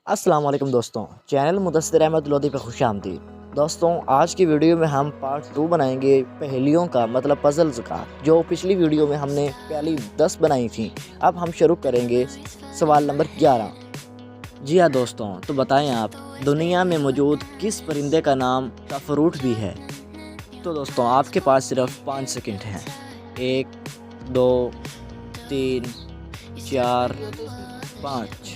अस्सलाम वालेकुम दोस्तों, चैनल मुदस्सिर अहमद लोधी पे खुशामदीद। दोस्तों, आज की वीडियो में हम पार्ट 2 बनाएंगे पहेलियों का, मतलब पज़ल्स का। जो पिछली वीडियो में हमने पहली 10 बनाई थी, अब हम शुरू करेंगे सवाल नंबर 11। जी हाँ दोस्तों, तो बताएं आप, दुनिया में मौजूद किस परिंदे का नाम का फ्रूट भी है? तो दोस्तों, आपके पास सिर्फ 5 सेकंड हैं। 1, 2, 3, 4, 5।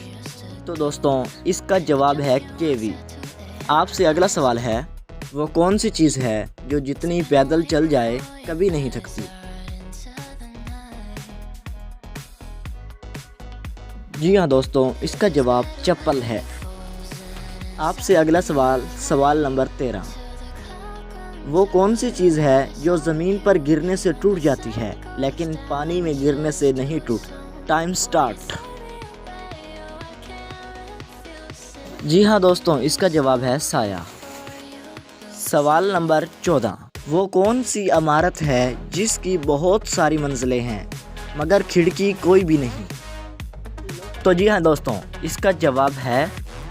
तो दोस्तों, इसका जवाब है कीवी। आपसे अगला सवाल है, वो कौन सी चीज़ है जो जितनी पैदल चल जाए कभी नहीं थकती? जी हाँ दोस्तों, इसका जवाब चप्पल है। आपसे अगला सवाल नंबर 13। वो कौन सी चीज़ है जो ज़मीन पर गिरने से टूट जाती है लेकिन पानी में गिरने से नहीं टूटती? Time start. जी हाँ दोस्तों, इसका जवाब है साया। सवाल नंबर 14। वो कौन सी इमारत है जिसकी बहुत सारी मंजिलें हैं मगर खिड़की कोई भी नहीं? तो जी हाँ दोस्तों, इसका जवाब है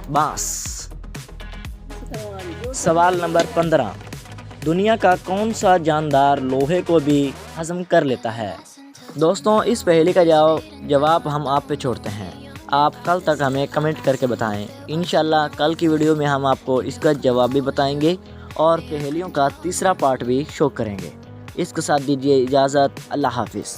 बांस। सवाल नंबर 15। दुनिया का कौन सा जानदार लोहे को भी हजम कर लेता है? दोस्तों, इस पहेली का जवाब हम आप पे छोड़ते हैं। आप कल तक हमें कमेंट करके बताएं। इंशाल्लाह कल की वीडियो में हम आपको इसका जवाब भी बताएंगे और पहेलियों का तीसरा पार्ट भी शो करेंगे। इसके साथ दीजिए इजाज़त। अल्लाह हाफिज़।